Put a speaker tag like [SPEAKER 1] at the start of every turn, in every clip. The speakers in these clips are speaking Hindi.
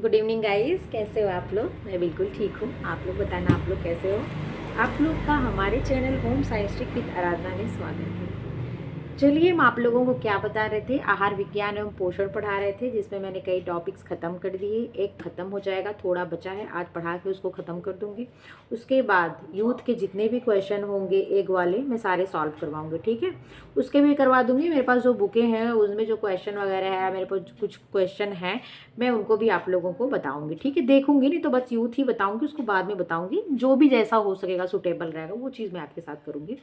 [SPEAKER 1] गुड इवनिंग गाइस, कैसे हो आप लोग। मैं बिल्कुल ठीक हूँ। आप लोग बताना, आप लोग कैसे हो। आप लोग का हमारे channel home science trick with Aradhana में स्वागत है। चलिए, हम आप लोगों को क्या बता रहे थे, आहार विज्ञान एवं पोषण पढ़ा रहे थे, जिसमें मैंने कई टॉपिक्स ख़त्म कर दिए। एक ख़त्म हो जाएगा, थोड़ा बचा है, आज पढ़ा के उसको ख़त्म कर दूंगी। उसके बाद यूथ के जितने भी क्वेश्चन होंगे एग वाले, मैं सारे सॉल्व करवाऊंगी, ठीक है। उसके भी करवा दूंगी। मेरे पास जो बुकें हैं उसमें जो क्वेश्चन वगैरह है, मेरे पास कुछ क्वेश्चन हैं, मैं उनको भी आप लोगों को बताऊंगी, ठीक है। देखूंगी नहीं तो बस यूथ ही बताऊंगी, उसको बाद में बताऊंगी। जो भी जैसा हो सकेगा, सुटेबल रहेगा, वो चीज़ मैं आपके साथ करूंगी।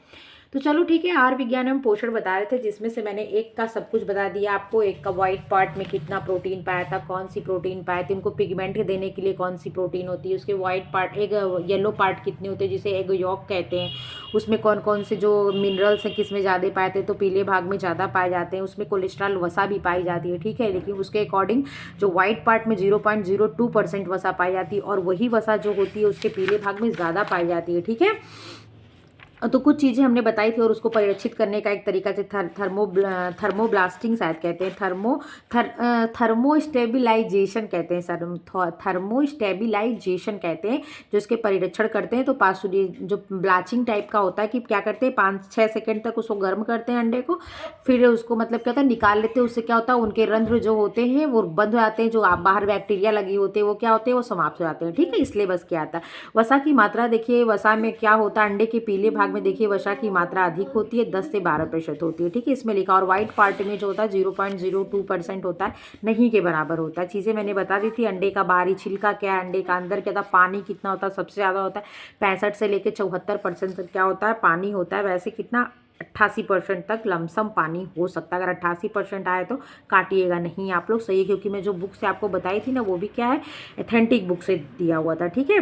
[SPEAKER 1] तो चलो ठीक है। आहार विज्ञान एवं पोषण बता रहे थे, जिसमें से मैंने एक का सब कुछ बता दिया आपको। एक का व्हाइट पार्ट में कितना प्रोटीन पाया था, कौन सी प्रोटीन पाए थे, इनको पिगमेंट देने के लिए कौन सी प्रोटीन होती है, उसके व्हाइट पार्ट, एक येलो पार्ट कितने होते हैं जिसे एग यॉक कहते हैं, उसमें कौन कौन से जो मिनरल्स हैं किस में ज़्यादा पाए थे, तो पीले भाग में ज़्यादा पाए जाते हैं। उसमें कोलेस्ट्रॉल वसा भी पाई जाती है, ठीक है। लेकिन उसके अकॉर्डिंग जो व्हाइट पार्ट में 0.02% वसा पाई जाती है, और वही वसा जो होती है उसके पीले भाग में ज़्यादा पाई जाती है, ठीक है। तो कुछ चीज़ें हमने बताई थी, और उसको परिरक्षित करने का एक तरीका से थर्मोब्लास्टिंग शायद कहते हैं, थर्मोस्टेबिलाइजेशन कहते हैं सर, थर्मोस्टेबिलाइजेशन कहते हैं, जो इसके परिरक्षण करते हैं। तो पासुरी जो ब्लाचिंग टाइप का होता है कि क्या करते हैं, 5-6 सेकंड तक उसको गर्म करते हैं अंडे को, फिर उसको मतलब क्या होता है निकाल लेते हैं। उससे क्या होता है, उनके रंध्र जो होते हैं वो बंद हो जाते हैं, जो बाहर बैक्टीरिया लगी होते हैं वो क्या होते हैं, वो समाप्त हो जाते हैं, ठीक है। इसलिए बस क्या आता है, वसा की मात्रा देखिए, वसा में क्या होता है, अंडे के पीले भाग में देखिए वसा की मात्रा अधिक होती है, 10 से 12% होती है, ठीक है, इसमें लिखा। और व्हाइट पार्ट में जो होता है 0.02% होता है, नहीं के बराबर होता है। चीज़ें मैंने बता दी थी। अंडे का बाहरी छिलका क्या है, अंडे का अंदर क्या था, पानी कितना होता है, सबसे ज़्यादा होता है 65 से लेकर 74% तक क्या होता है, पानी होता है। वैसे कितना 88% तक लमसम पानी हो सकता है। अगर 88% आए तो काटिएगा नहीं आप लोग, सही है, क्योंकि मैं जो बुक से आपको बताई थी ना, वो भी क्या है, ऑथेंटिक बुक से दिया हुआ था, ठीक है।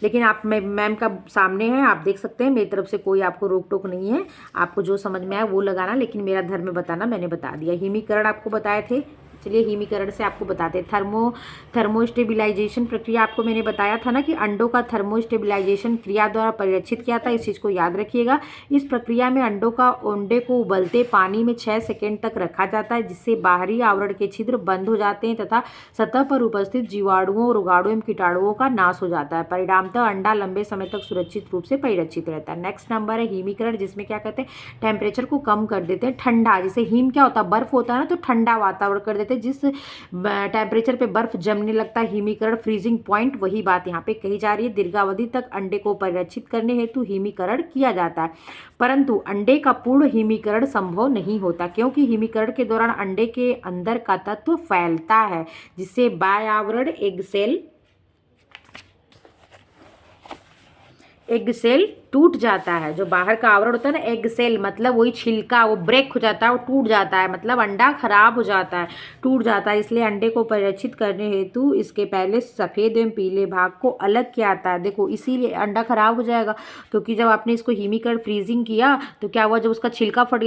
[SPEAKER 1] लेकिन आप मैम का सामने है, आप देख सकते हैं, मेरी तरफ से कोई आपको रोक टोक नहीं है। आपको जो समझ में आए वो लगाना, लेकिन मेरा धर्म बताना मैंने बता दिया। हिमीकरण आपको बताए थे। चलिए, हिमीकरण से आपको बताते हैं। थर्मोस्टेबिलाइजेशन प्रक्रिया आपको मैंने बताया था ना, कि अंडों का थर्मोस्टेबिलाइजेशन क्रिया द्वारा परिरक्षित किया था। इस चीज़ को याद रखिएगा। इस प्रक्रिया में अंडे को उबलते पानी में 6 सेकेंड तक रखा जाता है, जिससे बाहरी आवरण के छिद्र बंद हो जाते हैं तथा सतह पर उपस्थित जीवाणुओं, रोगाणुओं एवं कीटाणुओं का नाश हो जाता है। परिणामतः अंडा लंबे समय तक सुरक्षित रूप से परिरक्षित रहता है। नेक्स्ट नंबर है हिमीकरण, जिसमें क्या कहते हैं, टेम्परेचर को कम कर देते हैं, ठंडा। जैसे हिम क्या होता है, बर्फ होता है ना, तो ठंडा वातावरण कर देते हैं। जिस टेम्परेचर पे बर्फ जमने लगता है, हिमीकरण, फ्रीजिंग पॉइंट, वही बात यहाँ पे कही जा रही है। दीर्घावधि तक अंडे को परिरक्षित करने हेतु हिमीकरण किया जाता है, परंतु अंडे का पूर्ण हिमीकरण संभव नहीं होता, क्योंकि हिमीकरण के दौरान अंडे के अंदर का तत्व फैलता है, जिससे बाह्य एग सेल टूट जाता है। जो बाहर का आवरण होता है ना, एग सेल मतलब वही छिलका, वो ब्रेक हो जाता है, वो टूट जाता है, मतलब अंडा खराब हो जाता है, टूट जाता है। इसलिए अंडे को परिरक्षित करने हेतु इसके पहले सफ़ेद एवं पीले भाग को अलग किया जाता है। देखो, इसीलिए अंडा खराब हो जाएगा, क्योंकि जब आपने इसको हिमीकरण फ्रीजिंग किया तो क्या हुआ, जब उसका छिलका फट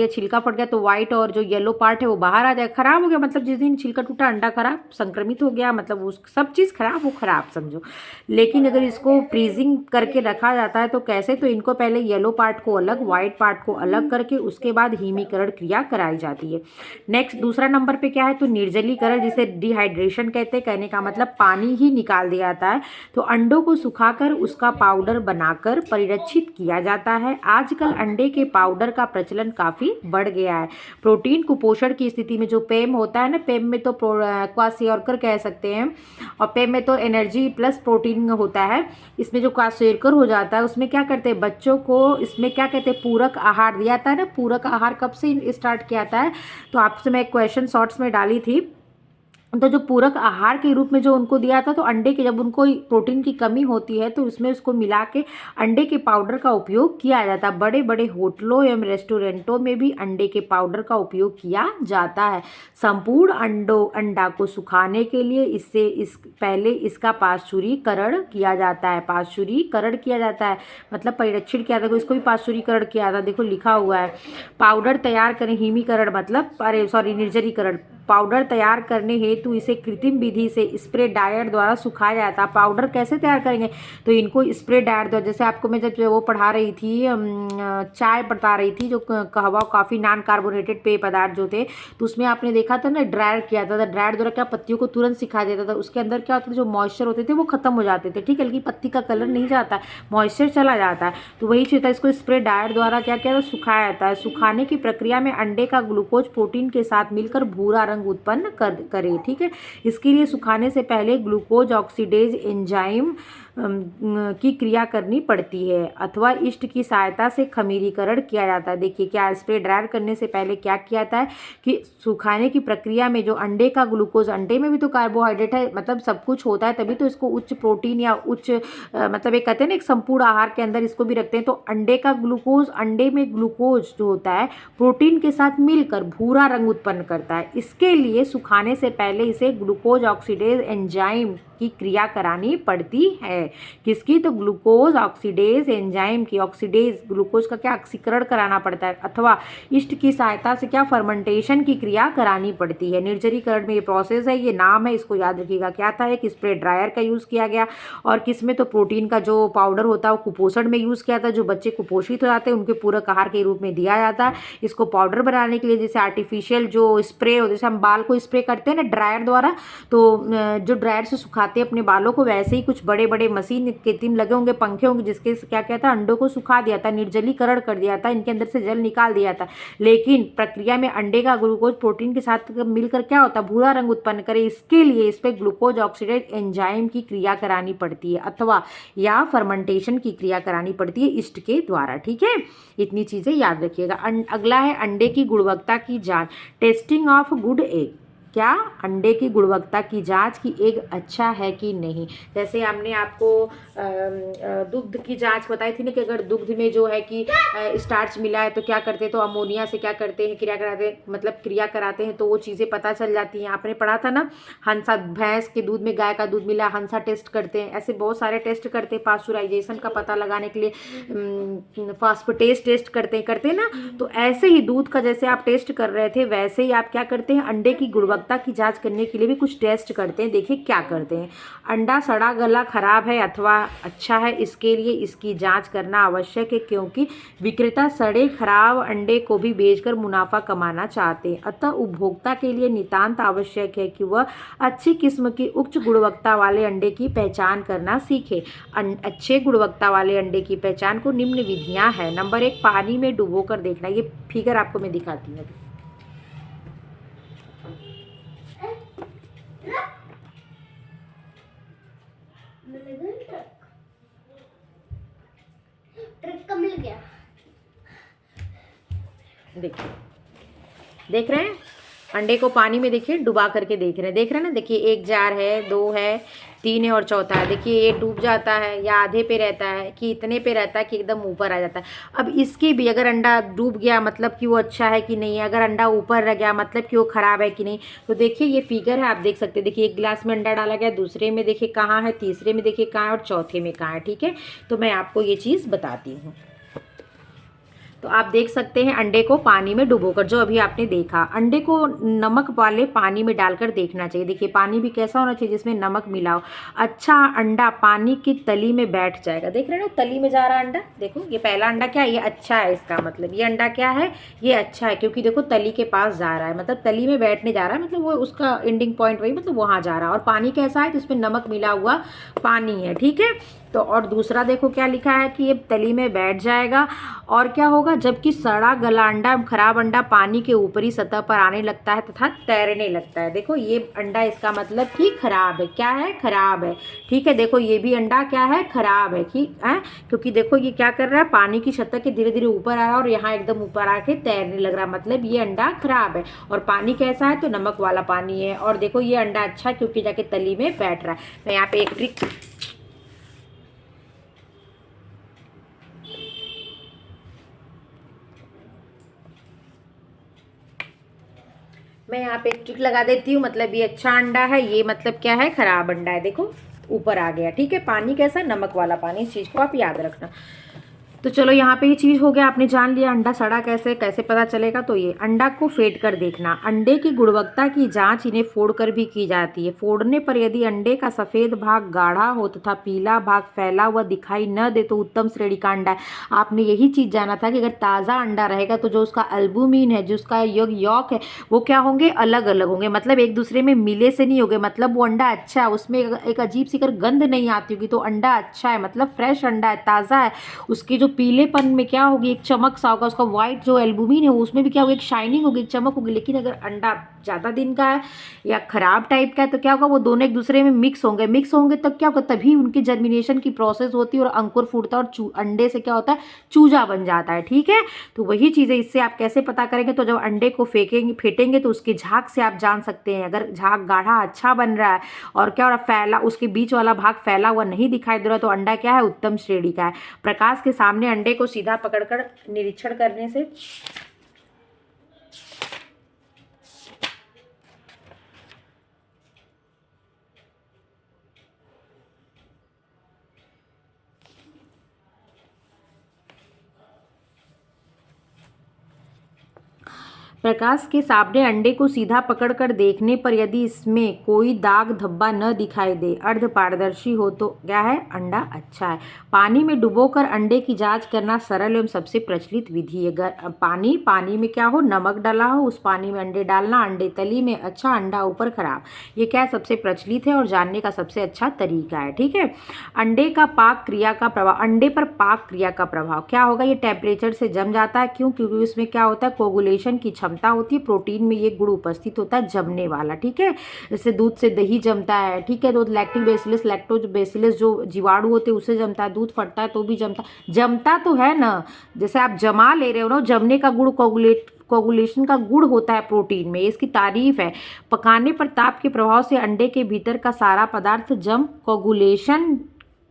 [SPEAKER 1] गया तो व्हाइट और जो येलो पार्ट है वो बाहर आ जाएगा, खराब हो गया। मतलब जिस दिन छिलका टूटा, अंडा खराब, संक्रमित हो गया, मतलब उस सब चीज़ खराब, वो खराब समझो। लेकिन अगर इसको फ्रीजिंग करके रखा जाता है तो कैसे, तो इनको पहले येलो पार्ट को अलग, व्हाइट पार्ट को अलग करके उसके बाद हिमीकरण क्रिया कराई जाती है। नेक्स्ट दूसरा नंबर पे क्या है, तो निर्जलीकरण, जिसे डिहाइड्रेशन कहते हैं। कहने का मतलब पानी ही निकाल दिया जाता है। तो अंडों को सुखाकर उसका पाउडर बनाकर परिरक्षित किया जाता है। आजकल अंडे के पाउडर का प्रचलन काफ़ी बढ़ गया है। प्रोटीन कुपोषण की स्थिति में जो पेम होता है ना, पेम में तो क्वासियोरकर कह सकते हैं, और पेम में तो एनर्जी प्लस प्रोटीन होता है। इसमें जो क्वासियोरकर हो जाता है, उसमें क्या करते हैं, बच्चों को इसमें क्या कहते हैं, पूरक आहार दिया जाता है ना। पूरक आहार कब से स्टार्ट किया जाता है, तो आपसे मैं एक क्वेश्चन शॉर्ट्स में डाली थी। तो जो पूरक आहार के रूप में जो उनको दिया था, तो अंडे के, जब उनको प्रोटीन की कमी होती है तो उसमें उसको मिला के अंडे के पाउडर का उपयोग किया जाता है। बड़े बड़े होटलों एवं रेस्टोरेंटों में भी अंडे के पाउडर का उपयोग किया जाता है। संपूर्ण अंडा को सुखाने के लिए पहले इसका पाश्चुरीकरण किया जाता है। पाश्चुरीकरण किया जाता है मतलब परिरक्षण किया जाता है, इसको भी पाश्चुरीकरण किया जाता है। देखो लिखा हुआ है, पाउडर तैयार करें, हिमीकरण मतलब, अरे सॉरी, निर्जलीकरण, पाउडर तैयार करने हेतु इसे कृत्रिम विधि से स्प्रे ड्रायर द्वारा सुखाया जाता है। पाउडर कैसे तैयार करेंगे, तो इनको स्प्रे ड्रायर द्वारा, जैसे आपको मैं जब वो पढ़ा रही थी, चाय बता रही थी, जो कहवा कॉफ़ी नॉन कार्बोनेटेड पेय पदार्थ जो थे, तो उसमें आपने देखा था ना ड्रायर किया था, ड्रायर द्वारा क्या पत्तियों को तुरंत सिखा देता था, उसके अंदर क्या होता था, जो मॉइस्चर होते थे वो खत्म हो जाते थे, ठीक है, लेकिन पत्ती का कलर नहीं जाता है, मॉइस्चर चला जाता है। तो वही चीज़ था, इसको स्प्रे ड्रायर द्वारा क्या किया था, सुखाया जाता है। सुखाने की प्रक्रिया में अंडे का ग्लूकोज प्रोटीन के साथ मिलकर भूरा रंग उत्पन्न करे, ठीक है। इसके लिए सुखाने से पहले ग्लूकोज ऑक्सीडेज एंजाइम की क्रिया करनी पड़ती है अथवा ईस्ट की सहायता से खमीरीकरण किया जाता है। देखिए क्या स्प्रे ड्रायर करने से पहले क्या किया जाता है कि सुखाने की प्रक्रिया में जो अंडे का ग्लूकोज, अंडे में भी तो कार्बोहाइड्रेट है, मतलब सब कुछ होता है, तभी तो इसको उच्च प्रोटीन या उच्च मतलब एक कहते हैं ना एक संपूर्ण आहार के अंदर इसको भी रखते हैं। तो अंडे का ग्लूकोज, अंडे में ग्लूकोज जो होता है प्रोटीन के साथ मिलकर भूरा रंग उत्पन्न करता है। इसके लिए सुखाने से पहले इसे ग्लूकोज ऑक्सीडेज एंजाइम की क्रिया करानी पड़ती है। किसकी, तो ग्लूकोज ऑक्सीडेज एंजाइम की, ऑक्सीडेज ग्लूकोज का क्या ऑक्सीकरण कराना पड़ता है अथवा ईस्ट की सहायता से क्या फर्मेंटेशन की क्रिया करानी पड़ती है। निर्जलीकरण में ये प्रोसेस है, ये नाम है, इसको याद रखिएगा। क्या था, एक स्प्रे ड्रायर का यूज़ किया गया और किसमें, तो प्रोटीन का जो पाउडर होता है वो कुपोषण में यूज़ किया था। जो बच्चे कुपोषित हो जाते हैं उनके पूरक आहार के रूप में दिया जाता है। इसको पाउडर बनाने के लिए जैसे आर्टिफिशियल जो स्प्रे हो, जैसे हम बाल को स्प्रे करते हैं ना ड्रायर द्वारा, तो जो ड्रायर से सुखाते हैं अपने बालों को, वैसे ही कुछ बड़े बड़े मशीन कृत्रिम लगे होंगे, पंखे होंगे, जिसके क्या कहता है अंडों को सुखा दिया था, निर्जलीकरण कर दिया था, इनके अंदर से जल निकाल दिया था। लेकिन प्रक्रिया में अंडे का ग्लूकोज प्रोटीन के साथ मिलकर क्या होता है, भूरा रंग उत्पन्न करे। इसके लिए इस पर ग्लूकोज ऑक्सीडेज एंजाइम की क्रिया करानी पड़ती है अथवा या फर्मेंटेशन की क्रिया करानी पड़ती है ईस्ट के द्वारा, ठीक है। इतनी चीज़ें याद रखिएगा। अगला है अंडे की गुणवत्ता की जांच, टेस्टिंग ऑफ गुड एग। क्या, अंडे की गुणवत्ता की जांच की एग अच्छा है कि नहीं। जैसे हमने आपको दुग्ध की जांच बताई थी ना कि अगर दुग्ध में जो है कि स्टार्च मिला है तो क्या करते हैं, तो अमोनिया से क्या करते हैं, क्रिया कराते हैं, मतलब क्रिया कराते हैं, तो वो चीज़ें पता चल जाती हैं। आपने पढ़ा था ना, हंसा, भैंस के दूध में गाय का दूध मिला, हंसा टेस्ट करते हैं, ऐसे बहुत सारे टेस्ट करते हैं पास्चुराइजेशन का पता लगाने के लिए, फास्फेटेज टेस्ट करते हैं ना। तो ऐसे ही दूध का जैसे आप टेस्ट कर रहे थे, वैसे ही आप क्या करते हैं, अंडे की गुणवत्ता की जांच करने के लिए भी कुछ टेस्ट करते हैं। देखिए क्या करते हैं, अंडा सड़ा गला खराब है अथवा अच्छा है, इसके लिए इसकी जांच करना आवश्यक है, क्योंकि विक्रेता सड़े खराब अंडे को भी बेचकर मुनाफा कमाना चाहते हैं। अतः उपभोक्ता के लिए नितांत आवश्यक है कि वह अच्छी किस्म की उच्च गुणवत्ता वाले अंडे की पहचान करना सीखे। अच्छे गुणवत्ता वाले अंडे की पहचान को निम्न विधियां हैं। नंबर 1, पानी में डुबोकर देखना। ये फिगर आपको मैं दिखाती हूँ।
[SPEAKER 2] मिल गया,
[SPEAKER 1] देखिए, देख रहे हैं अंडे को पानी में, देखिए डुबा करके देख रहे हैं ना। देखिए एक जार है, 2 है, 3 है और चौथा है। देखिए ये डूब जाता है या आधे पे रहता है कि इतने पे रहता है कि एकदम ऊपर आ जाता है। अब इसकी भी अगर अंडा डूब गया मतलब कि वो अच्छा है कि नहीं है, अगर अंडा ऊपर रह गया मतलब कि वो ख़राब है कि नहीं। तो देखिए ये फिगर है, आप देख सकते हैं। देखिए एक गिलास में अंडा डाला गया, दूसरे में देखिए कहाँ है, तीसरे में देखिए कहाँ है और चौथे में कहाँ है, ठीक है। तो मैं आपको ये चीज़ बताती हूँ। तो आप देख सकते हैं अंडे को पानी में डुबोकर, जो अभी आपने देखा, अंडे को नमक वाले पानी में डालकर देखना चाहिए। देखिए पानी भी कैसा होना चाहिए, जिसमें नमक मिला हो। अच्छा अंडा पानी की तली में बैठ जाएगा। देख रहे हो ना, तली में जा रहा अंडा। देखो ये पहला अंडा क्या है, ये अच्छा है, इसका मतलब ये अंडा क्या है, ये अच्छा है, क्योंकि देखो तली के पास जा रहा है, मतलब तली में बैठने जा रहा है, मतलब वो उसका एंडिंग पॉइंट वही, मतलब वहाँ जा रहा है। और पानी कैसा है, तो इसमें नमक मिला हुआ पानी है, ठीक है। तो और दूसरा देखो क्या लिखा है कि ये तली में बैठ जाएगा और क्या होगा, जबकि सड़ा गला अंडा, खराब अंडा पानी के ऊपरी सतह पर आने लगता है तथा तैरने लगता है। देखो ये अंडा, इसका मतलब कि खराब है। क्या है, खराब है, ठीक है। देखो ये भी अंडा क्या है, खराब है, ठीक है, क्योंकि देखो ये क्या कर रहा है, पानी की सतह के धीरे धीरे ऊपर आ रहा है और यहाँ एकदम ऊपर आके तैरने लग रहा है, मतलब ये अंडा खराब है। और पानी कैसा है, तो नमक वाला पानी है। और देखो ये अंडा अच्छा है क्योंकि जाके तली में बैठ रहा है। मैं यहाँ पे एक ट्रिक, मैं यहाँ पे एक ट्रिक लगा देती हूँ। मतलब ये अच्छा अंडा है, ये मतलब क्या है, खराब अंडा है। देखो ऊपर आ गया, ठीक है। पानी कैसा, नमक वाला पानी, इस चीज़ को आप याद रखना। तो चलो यहाँ पे ये चीज़ हो गया, आपने जान लिया अंडा सड़ा कैसे कैसे पता चलेगा। तो ये अंडा को फेंट कर देखना। अंडे की गुणवत्ता की जांच इन्हें फोड़कर भी की जाती है। फोड़ने पर यदि अंडे का सफ़ेद भाग गाढ़ा हो तथा पीला भाग फैला हुआ दिखाई न दे तो उत्तम श्रेणी का अंडा है। आपने यही चीज़ जाना था कि अगर ताज़ा अंडा रहेगा तो जो उसका एल्बुमिन है, जो उसका यॉक है, वो क्या होंगे, अलग अलग होंगे, मतलब एक दूसरे में मिले से नहीं होंगे, मतलब वो अंडा अच्छा है, उसमें एक अजीब सी अगर गंध नहीं आती होगी तो अंडा अच्छा है, मतलब फ्रेश अंडा है, ताज़ा है। उसकी जो पीलेपन में क्या होगी, एक चमक सा होगा, उसका व्हाइट जो एल्बुमिन है उसमें भी क्या होगी, एक शाइनिंग होगी, एक चमक होगी। लेकिन अगर अंडा ज़्यादा दिन का है या खराब टाइप का है तो क्या होगा, वो दोनों एक दूसरे में मिक्स होंगे तब क्या होगा, तभी उनकी जर्मिनेशन की प्रोसेस होती है और अंकुर फूटता है और अंडे से क्या होता है, चूजा बन जाता है। ठीक है, तो वही चीज़ है। इससे आप कैसे पता करेंगे, तो जब अंडे को फेंटेंगे तो उसके झाग से आप जान सकते हैं। अगर झाग गाढ़ा अच्छा बन रहा है और क्या हो रहा, फैला, उसके बीच वाला भाग फैला हुआ नहीं दिखाई दे रहा तो अंडा क्या है, उत्तम श्रेणी का है। प्रकाश के सामने अंडे को सीधा पकड़कर निरीक्षण करने से प्रकाश के सामने अंडे को सीधा पकड़कर देखने पर यदि इसमें कोई दाग धब्बा न दिखाई दे, अर्ध पारदर्शी हो तो क्या है, अंडा अच्छा है। पानी में डुबोकर अंडे की जांच करना सरल एवं सबसे प्रचलित विधि है। पानी में क्या हो, नमक डाला हो, उस पानी में अंडे डालना, अंडे तली में अच्छा, अंडा ऊपर खराब। ये क्या है, सबसे प्रचलित है और जानने का सबसे अच्छा तरीका है। ठीक है, अंडे का पाक क्रिया का प्रभाव। अंडे पर पाक क्रिया का प्रभाव क्या होगा, ये टेम्परेचर से जम जाता है। क्यों, क्योंकि उसमें क्या होता है, कोगुलेशन की क्षमता होती है। प्रोटीन में ये गुण उपस्थित होता है, जमने वाला। ठीक है, जैसे दूध से दही जमता है। ठीक है, तो लैक्टोबैसिलस लैक्टोबैसिलस जो जीवाणु होते हैं उससे जमता है। दूध फटता है तो भी जमता तो है ना। जैसे आप जमा ले रहे हो ना, जमने का गुण कोगुलेशन का गुण होता है प्रोटीन में, इसकी तारीफ है। पकाने पर ताप के प्रभाव से अंडे के भीतर का सारा पदार्थ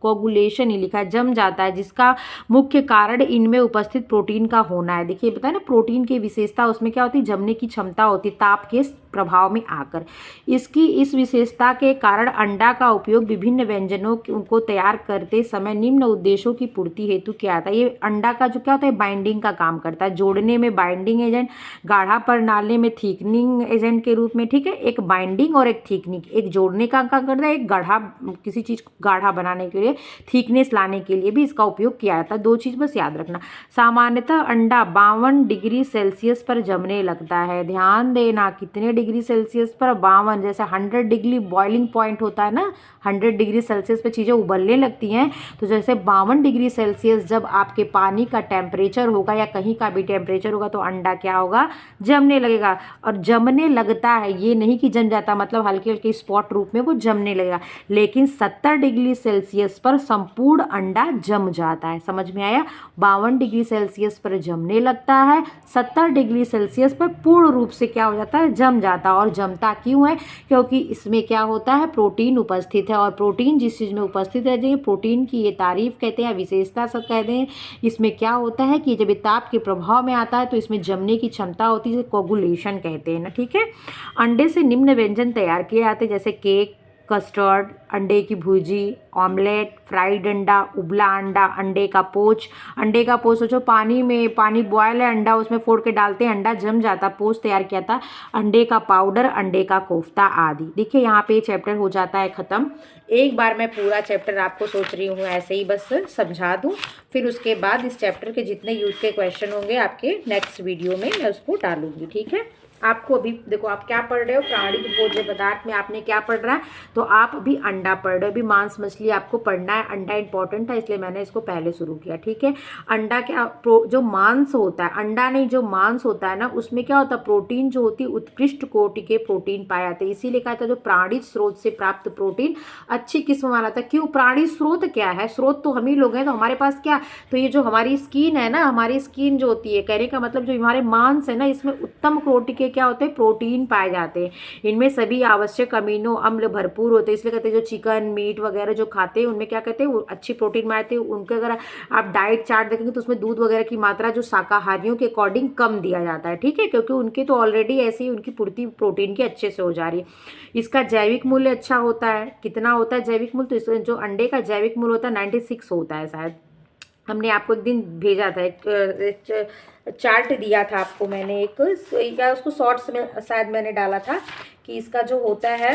[SPEAKER 1] कोगुलेशन ही लिखा है, जम जाता है, जिसका मुख्य कारण इनमें उपस्थित प्रोटीन का होना है। देखिए बताया ना, प्रोटीन की विशेषता उसमें क्या होती है, जमने की क्षमता होती है ताप के प्रभाव में आकर। इसकी इस विशेषता के कारण अंडा का उपयोग विभिन्न व्यंजनों को तैयार करते समय निम्न उद्देश्यों की पूर्ति हेतु किया जाता है। ये अंडा का जो क्या होता है, बाइंडिंग का काम करता है, जोड़ने में बाइंडिंग एजेंट, गाढ़ा प्रणाली में थीकनिंग एजेंट के रूप में। ठीक है, एक बाइंडिंग और एक थीकनिंग, एक जोड़ने का काम करता है, एक गाढ़ा, किसी चीज को गाढ़ा बनाने के लिए, थिकनेस लाने के लिए भी इसका उपयोग किया जाता है। दो चीज बस याद रखना। सामान्यतः अंडा 52 डिग्री सेल्सियस पर जमने लगता है। ध्यान देना, कितने डिग्री सेल्सियस पर, 52। जैसे 100 डिग्री बॉइलिंग पॉइंट होता है ना, 100 डिग्री सेल्सियस पे चीज़ें उबलने लगती हैं, तो जैसे 52 डिग्री सेल्सियस जब आपके पानी का टेम्परेचर होगा या कहीं का भी टेम्परेचर होगा तो अंडा क्या होगा, जमने लगेगा। और जमने लगता है, ये नहीं कि जम जाता, मतलब हल्के हल्के स्पॉट रूप में वो जमने लगेगा। लेकिन 70 डिग्री सेल्सियस पर संपूर्ण अंडा जम जाता है। समझ में आया, 52 डिग्री सेल्सियस पर जमने लगता है, 70 डिग्री सेल्सियस पर पूर्ण रूप से क्या हो जाता है, जम जाता है। और जमता क्यों है, क्योंकि इसमें क्या होता है, प्रोटीन उपस्थित है। और प्रोटीन जिस चीज़ में उपस्थित रह जाएंगे, प्रोटीन की ये तारीफ कहते हैं, विशेषता सब कहते हैं। इसमें क्या होता है कि जब ये ताप के प्रभाव में आता है तो इसमें जमने की क्षमता होती है, कोगुलेशन कहते हैं ना। ठीक है, अंडे से निम्न व्यंजन तैयार किए जाते हैं, जैसे केक, कस्टर्ड, अंडे की भुर्जी, ऑमलेट, फ्राइड अंडा, उबला अंडा, अंडे का पोच। अंडे का पोच सोचो, पानी बॉयल है, अंडा उसमें फोड़ के डालते हैं, अंडा जम जाता, पोच तैयार किया था। अंडे का पाउडर, अंडे का कोफ्ता आदि। देखिए यहाँ पे चैप्टर हो जाता है खत्म। एक बार मैं पूरा चैप्टर आपको सोच रही हूँ ऐसे ही बस समझा दूँ, फिर उसके बाद इस चैप्टर के जितने यूज के क्वेश्चन होंगे आपके नेक्स्ट वीडियो में मैं उसको डालूंगी। ठीक है, आपको अभी देखो आप क्या पढ़ रहे हो, प्राणिज भोज्य पदार्थ में आपने क्या पढ़ रहा है, तो आप अभी अंडा पढ़ रहे हो। अभी मांस मछली आपको पढ़ना है, अंडा इंपॉर्टेंट है इसलिए मैंने इसको पहले शुरू किया। ठीक है, अंडा क्या जो मांस होता है, अंडा नहीं जो मांस होता है ना, उसमें क्या होता है, प्रोटीन जो होती है उत्कृष्ट कोटि के प्रोटीन पाए जाते हैं। इसीलिए कहा था जो प्राणिज स्रोत से प्राप्त प्रोटीन अच्छी किस्म वाला था। क्यों, प्राणिज स्रोत क्या है, स्रोत तो हम ही लोग हैं, तो हमारे पास क्या, तो ये जो हमारी स्किन है ना, हमारी स्किन जो होती है, कहने का मतलब जो हमारे मांस है ना, इसमें उत्तम कोटि के क्या होते हैं, प्रोटीन पाए जाते हैं। इनमें सभी आवश्यक अमीनो अम्ल भरपूर होते हैं, इसलिए कहते हैं जो चिकन मीट वगैरह जो खाते हैं उनमें क्या कहते हैं, वो अच्छी प्रोटीन पाते हैं। उनके अगर आप डाइट चार्ट देखेंगे तो उसमें दूध वगैरह की मात्रा जो शाकाहारियों के अकॉर्डिंग कम दिया जाता है। ठीक है, क्योंकि उनकी तो ऑलरेडी ऐसी उनकी पूर्ति प्रोटीन की अच्छे से हो जा रही है। इसका जैविक मूल्य अच्छा होता है, कितना होता है जैविक मूल्य, तो इस जो अंडे का जैविक मूल्य होता है 96 होता है शायद, हमने आपको एक दिन भेजा था, एक चार्ट दिया था आपको मैंने, एक क्या उसको शॉर्ट्स में शायद मैंने डाला था कि इसका जो होता है,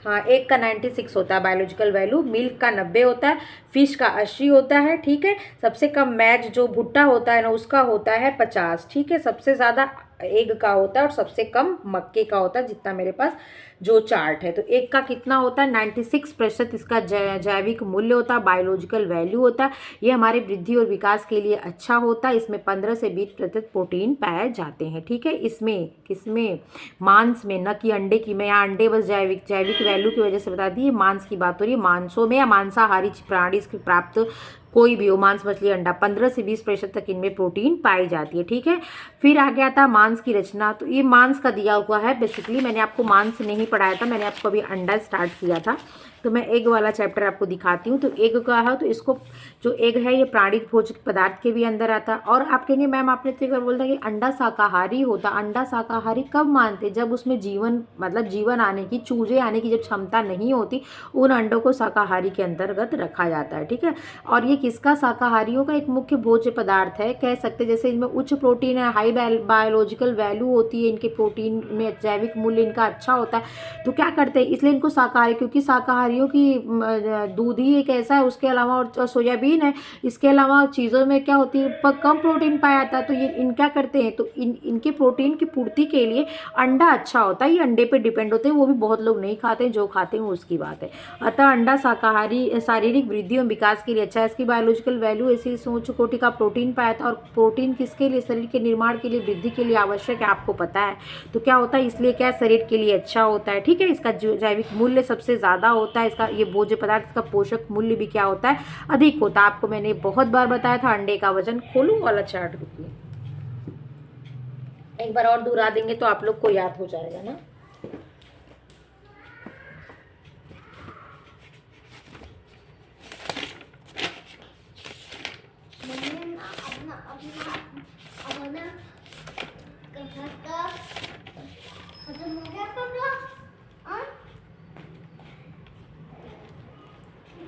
[SPEAKER 1] हाँ, एक का 96 होता है बायोलॉजिकल वैल्यू, मिल्क का 90 होता है, फिश का 80 होता है, ठीक है। सबसे कम मैच जो भुट्टा होता है ना उसका होता है 50, ठीक है। सबसे ज़्यादा एग का होता है और सबसे कम मक्के का होता है, जितना मेरे पास जो चार्ट है। तो एक का कितना होता है, 96% इसका जैविक मूल्य होता है, बायोलॉजिकल वैल्यू होता है। ये हमारे वृद्धि और विकास के लिए अच्छा होता है। इसमें 15 से 20% प्रोटीन पाए जाते हैं, ठीक है। इसमें किसमें, मांस में, न कि अंडे की। मैं यहाँ अंडे बस जैविक वैल्यू की वजह से बता दी, मांस की बात हो रही है। मांसों में या मांसाहारी प्राणी से प्राप्त कोई भी हो, मांस, मछली, अंडा, 15 से 20% तक इनमें प्रोटीन पाई जाती है, ठीक है। फिर आ गया था मांस की रचना। तो ये मांस का दिया हुआ है बेसिकली, मैंने आपको मांस नहीं पढ़ाया था, मैंने आपको अभी अंडा स्टार्ट किया था। तो मैं एग वाला चैप्टर आपको दिखाती हूँ। तो एग का है, तो इसको जो एग है ये प्राणिक भोज्य पदार्थ के भी अंदर आता है। और आप कहेंगे मैम आपने तो एक बार बोलता कि अंडा शाकाहारी होता। अंडा शाकाहारी कब मानते, जब उसमें जीवन, मतलब जीवन आने की, चूजे आने की जब क्षमता नहीं होती, उन अंडों को शाकाहारी के अंतर्गत रखा जाता है, ठीक है। और ये किसका, शाकाहारियों का एक मुख्य भोज्य पदार्थ है, कह सकते जैसे इनमें उच्च प्रोटीन है, हाई बायोलॉजिकल वैल्यू होती है, इनके प्रोटीन में जैविक मूल्य इनका अच्छा होता है। तो क्या करते हैं, इसलिए इनको शाकाहारी, क्योंकि शाकाहारियों की दूध ही एक ऐसा है, उसके अलावा और सोयाबीन है, इसके अलावा चीज़ों में क्या होती है, कम प्रोटीन पाया जाता है। तो ये इन क्या करते हैं, तो इनके प्रोटीन की पूर्ति के लिए अंडा अच्छा होता है। ये अंडे पे डिपेंड होते हैं, वो भी बहुत लोग नहीं खाते हैं, जो खाते हैं उसकी बात है। अतः अंडा शाकाहारी शारीरिक वृद्धि और विकास के लिए अच्छा है। इसकी बायोलॉजिकल वैल्यू ऐसी उच्च कोटि का प्रोटीन पाया था। और प्रोटीन किसके लिए, शरीर के निर्माण के लिए, वृद्धि के लिए आवश्यक है, आपको पता है। तो क्या होता है, इसलिए क्या शरीर के लिए अच्छा होता है, ठीक है। इसका जैविक मूल्य सबसे ज़्यादा होता है, इसका ये भोज्य पदार्थ का पोषक मूल्य भी क्या होता है, अधिक होता है। आपको मैंने बहुत बार बताया था अंडे का वजन। खोलूं वाला चार्ट, रुकिए एक बार और दोहरा देंगे तो आप लोग को याद हो जाएगा ना।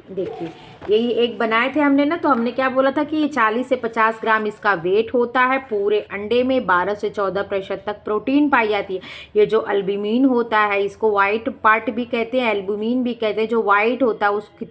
[SPEAKER 1] देखिए यही एक बनाए थे हमने ना, तो हमने क्या बोला था कि ये 40 से 50 ग्राम इसका वेट होता है। पूरे अंडे में 12 से 14% तक प्रोटीन पाई जाती है। ये जो एल्ब्यूमिन होता है, इसको वाइट पार्ट भी कहते हैं, एल्ब्यूमिन भी कहते हैं। जो वाइट होता है उसकी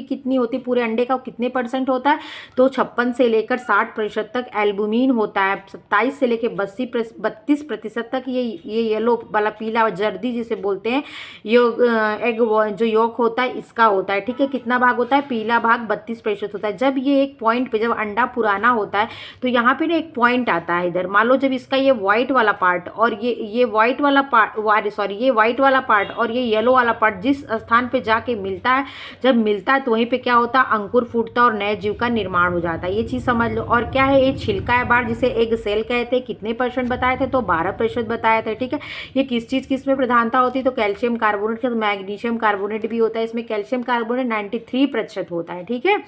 [SPEAKER 1] कितनी होती है, पूरे अंडे का कितने परसेंट होता है, तो 56 से लेकर 60% तक एल्ब्यूमिन होता है। 27 से लेकर 32% तक ये येलो वाला, पीला जर्दी जिसे बोलते हैं, एग जो यॉक होता है इसका होता है, ठीक है। कितना भाग होता है, पीला भाग 32% होता है। जब ये एक पॉइंट पे, जब अंडा पुराना होता है तो यहाँ पे ना एक पॉइंट आता है इधर। मान लो जब इसका ये व्हाइट वाला पार्ट और ये व्हाइट वाला पार्ट, सॉरी, ये व्हाइट वाला पार्ट और ये येलो वाला पार्ट जिस स्थान पे जाके मिलता है, जब मिलता है तो वहीं पे क्या होता है, अंकुर फूटता है और नए जीव का निर्माण हो जाता है। ये चीज़ समझ लो। और क्या है, ये छिलका है बाहर, जिसे एग सेल कहते हैं। कितने % बताए थे, तो 12% बताए थे, ठीक है। ये किस में प्रधानता होती है, तो कैल्शियम कार्बोनेट के, मैग्नीशियम कार्बोनेट भी होता है इसमें। कैल्शियम कार्बोनेट 93% होता है, ठीक है।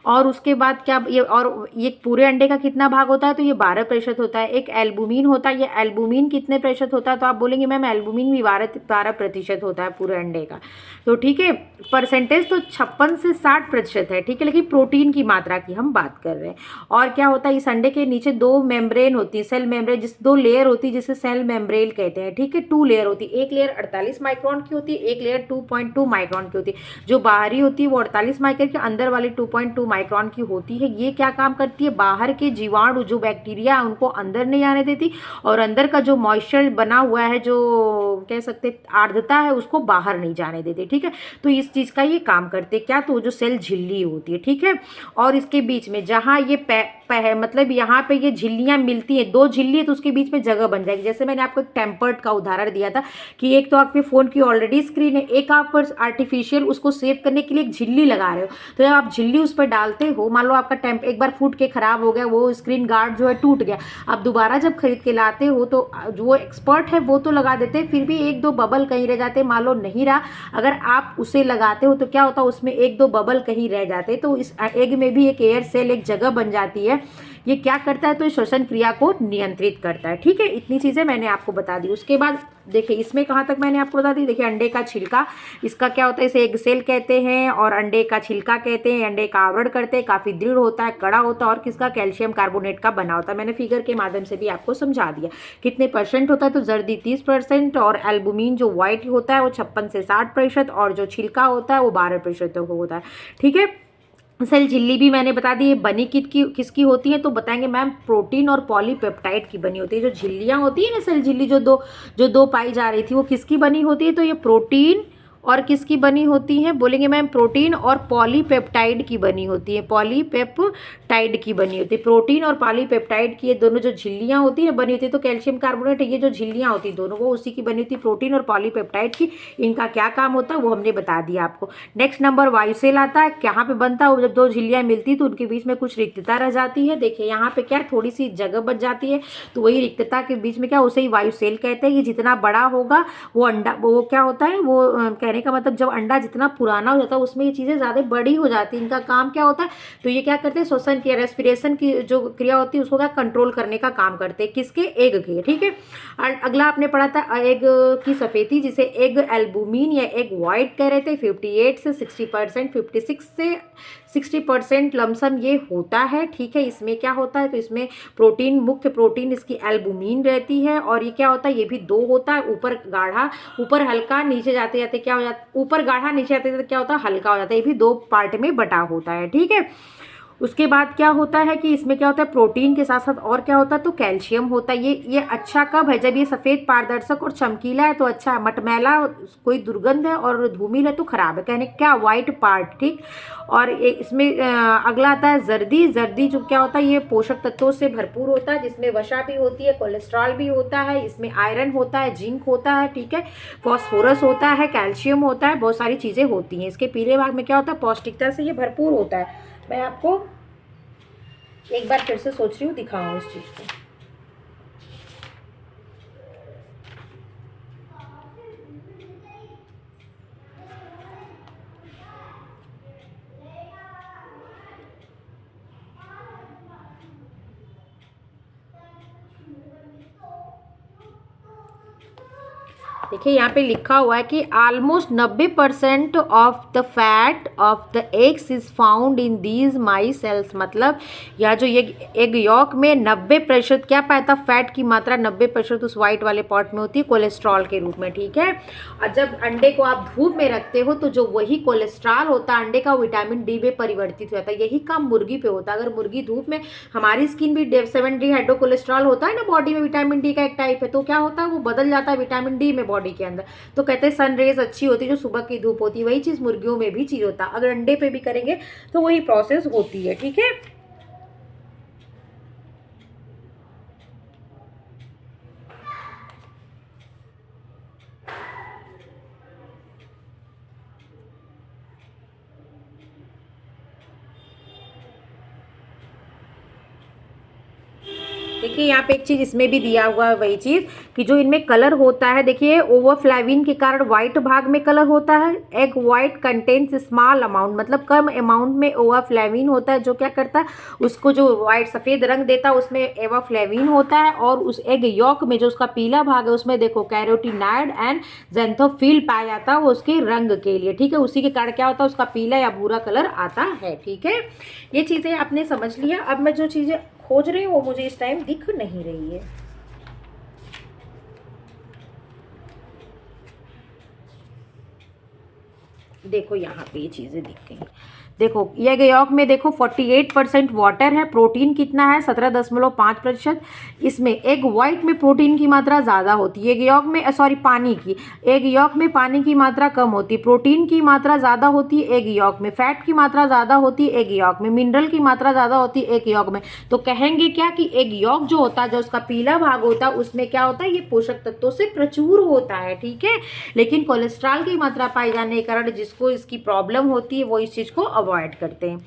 [SPEAKER 1] और उसके बाद क्या, ये पूरे अंडे का कितना भाग होता है, तो ये 12% होता है। एक एल्बुमिन होता है, ये एल्बुमिन कितने % होता है, तो आप बोलेंगे मैम एल्बुमिन भी 12% होता है पूरे अंडे का। तो ठीक है, परसेंटेज तो 56 से 60% है, ठीक है। लेकिन प्रोटीन की मात्रा की हम बात कर रहे हैं। और क्या होता है, इस अंडे के नीचे 2 मेम्ब्रेन होती है, सेल मेम्ब्रेन, जिस 2 लेयर होती है जिसे सेल मेम्ब्रेन कहते हैं, ठीक है। 2 लेयर होती है, एक लेयर 48 माइक्रोन की होती है, एक लेयर 2.2 माइक्रोन की होती है। जो बाहरी होती है वो 48 माइक्रोन की, अंदर वाली 2.2 माइक्रोन की होती है। ये क्या काम करती है, बाहर के जीवाणु जो बैक्टीरिया उनको अंदर नहीं आने देती, और अंदर का जो मॉइस्चर बना हुआ है, जो कह सकते आर्द्रता है, उसको बाहर नहीं जाने देते, ठीक है। तो इस चीज़ का ये काम करते क्या, तो जो सेल झिल्ली होती है, ठीक है। और इसके बीच में जहाँ ये मतलब यहाँ पे ये झिल्लियाँ मिलती हैं, 2 झिल्ली है तो उसके बीच में जगह बन जाएगी। जैसे मैंने आपको एक टेम्पर्ड का उदाहरण दिया था कि एक तो आपके फ़ोन की ऑलरेडी स्क्रीन है, एक आप आर्टिफिशियल उसको सेव करने के लिए एक झिल्ली लगा रहे हो। तो जब आप झिल्ली उस पर डालते हो, मान लो आपका एक बार फूट के खराब हो गया, वो स्क्रीन गार्ड जो है टूट गया, आप दोबारा जब खरीद के लाते हो तो जो एक्सपर्ट है वो तो लगा देते हैं, फिर भी 1-2 बबल कहीं रह जाते, मान लो नहीं रहा, अगर आप उसे लगाते हो तो क्या होता है, उसमें 1-2 बबल कहीं रह जाते, तो इस एग में भी एक एयर सेल, एक जगह बन जाती है है, ये क्या करता है, तो ये श्वसन क्रिया को नियंत्रित करता है। ठीक है, इतनी चीज़ें मैंने आपको बता दी। उसके बाद देखिए इसमें कहाँ तक मैंने आपको बता दी। देखिए अंडे का छिलका, इसका क्या होता है, इसे एग सेल कहते हैं और अंडे का छिलका कहते हैं। अंडे का आवरण करते हैं, काफ़ी दृढ़ होता है, कड़ा होता है और किसका, कैल्शियम कार्बोनेट का बना होता है। मैंने फिगर के माध्यम से भी आपको समझा दिया। कितने परसेंट होता है, तो जर्दी 30% और एल्बुमिन जो व्हाइट होता है वो 56 से 60% और जो छिलका होता है वो 12% होता है। ठीक है, सेल झिल्ली भी मैंने बता दी। बनी किसकी होती है, तो बताएंगे मैम प्रोटीन और पॉलीपेप्टाइड की बनी होती है। जो झिल्लियाँ होती है ना, सेल झिल्ली जो दो पाई जा रही थी, वो किसकी बनी होती है, तो ये प्रोटीन और किसकी बनी होती है, बोलेंगे मैम प्रोटीन और पॉलीपेप्टाइड की बनी होती है। पॉलीपेप्टाइड की बनी होती है, प्रोटीन और पॉलीपेप्टाइड की ये दोनों जो झिल्लियाँ होती है बनी होती है। तो कैल्शियम कार्बोनेट, ये जो झिल्लियाँ होती है दोनों, वो उसी की बनी होती है, प्रोटीन और पॉलीपेप्टाइड की। इनका क्या काम होता है वो हमने बता दिया आपको। नेक्स्ट नंबर वायुसेल आता है। कहाँ पे बनता है, जब दो झिल्लियाँ मिलती है तो उनके बीच में कुछ रिक्तता रह जाती है। देखिए यहाँ पे क्या थोड़ी सी जगह बच जाती है, तो वही रिक्तता के बीच में क्या, उसे ही वायुसेल कहते हैं। ये जितना बड़ा होगा वो अंडा, वो क्या होता है, वो कहने का मतलब जब अंडा जितना पुराना हो जाता है उसमें ये चीज़ें ज़्यादा बड़ी हो जाती हैं। इनका काम क्या होता है, तो ये क्या करते हैं, श्वसन की रेस्पिरेशन की जो क्रिया होती है उसको क्या कंट्रोल करने का काम करते हैं। किसके, एग के। ठीक है, अगला आपने पढ़ा था एग की सफेदी, जिसे एग एल्बुमिन या एग वाइट कह रहे थे। 58 से 60%, 56 से 60% लमसम ये होता है। ठीक है, इसमें क्या होता है, तो इसमें प्रोटीन, मुख्य प्रोटीन इसकी एल्बुमिन रहती है। और ये क्या होता है, ये भी दो होता है, ऊपर गाढ़ा, ऊपर हल्का, नीचे जाते जाते क्या हो जाता है, ऊपर गाढ़ा, नीचे जाते जाते क्या होता है, हल्का हो जाता है। ये भी दो पार्ट में बटा होता है। ठीक है, उसके बाद क्या होता है कि इसमें क्या होता है, प्रोटीन के साथ साथ और क्या होता है, तो कैल्शियम होता है। ये अच्छा कब है, जब ये सफ़ेद, पारदर्शक और चमकीला है तो अच्छा है, मटमैला, कोई दुर्गंध है और धूमिल है तो खराब है, कहने क्या, वाइट पार्ट। ठीक, और इसमें अगला आता है जर्दी। जर्दी जो क्या होता है, ये पोषक तत्वों से भरपूर होता है, जिसमें वसा भी होती है, कोलेस्ट्रॉल भी होता है, इसमें आयरन होता है, जिंक होता है। ठीक है, फॉस्फोरस होता है, कैल्शियम होता है, बहुत सारी चीज़ें होती हैं। इसके पीले भाग में क्या होता है, पौष्टिकता से ये भरपूर होता है। मैं आपको एक बार फिर से सोच रही हूँ, दिखाऊँ इस चीज़ को। देखिए यहाँ पे लिखा हुआ है कि almost 90% of the fat of the eggs is found in these my cells. मतलब यह जो ये एग यॉक में 90% क्या पाया था, फैट की मात्रा 90% उस वाइट वाले पॉट में होती है, कोलेस्ट्रॉल के रूप में। ठीक है, और जब अंडे को आप धूप में रखते हो तो जो वही कोलेस्ट्रॉल होता है अंडे का, विटामिन डी में परिवर्तित हो जाता है। यही काम मुर्गी पे होता है। अगर मुर्गी धूप में, हमारी स्किन भी 7D हाइड्रोकोलेस्ट्रॉल होता है ना बॉडी में, विटामिन डी का एक टाइप है, तो क्या होता है वो बदल जाता है विटामिन डी में बॉडी के अंदर। तो कहते हैं सन रेज अच्छी होती है, जो सुबह की धूप होती है। वही चीज़ मुर्गियों में भी चीज़ होता है, अगर अंडे पे भी करेंगे तो वही प्रोसेस होती है। ठीक है, देखिए यहाँ पे एक चीज़ इसमें भी दिया हुआ है, वही चीज़ कि जो इनमें कलर होता है, देखिए ओवरफ्लेविन के कारण व्हाइट भाग में कलर होता है। Egg white contains small amount, मतलब कम अमाउंट में ओवरफ्लेविन होता है, जो क्या करता है उसको जो व्हाइट सफ़ेद रंग देता है उसमें ओवरफ्लेविन होता है। और उस एग यॉक में जो उसका पीला भाग है उसमें देखो कैरोटीनॉइड एंड ज़ैंथोफिल पाया जाता है, वो उसके रंग के लिए। ठीक है, उसी के कारण क्या होता है, उसका पीला या भूरा कलर आता है। ठीक है, ये चीज़ें आपने समझ लिया। अब मैं जो चीज़ें खोज रही हूँ वो मुझे इस टाइम दिख नहीं रही है। देखो यहाँ पे ये चीज़ें दिख गई। देखो एग यॉक में देखो 48% वाटर है, प्रोटीन कितना है 17.5%। इसमें एग वाइट में प्रोटीन की मात्रा ज़्यादा होती है, एग यॉक में सॉरी पानी की, एग यॉक में पानी की मात्रा कम होती है, प्रोटीन की मात्रा ज़्यादा होती है एग यॉक में, फैट की मात्रा ज़्यादा होती है एग यॉक में, मिनरल की मात्रा ज़्यादा होती है एग यॉक में। तो कहेंगे क्या कि एग यॉक जो होता है, जो उसका पीला भाग होता है, उसमें क्या होता है, ये पोषक तत्वों से प्रचुर होता है। ठीक है, लेकिन कोलेस्ट्रॉल की मात्रा पाई जाने के कारण जिसको इसकी प्रॉब्लम होती है वो इस चीज़ को अवॉइड करते हैं।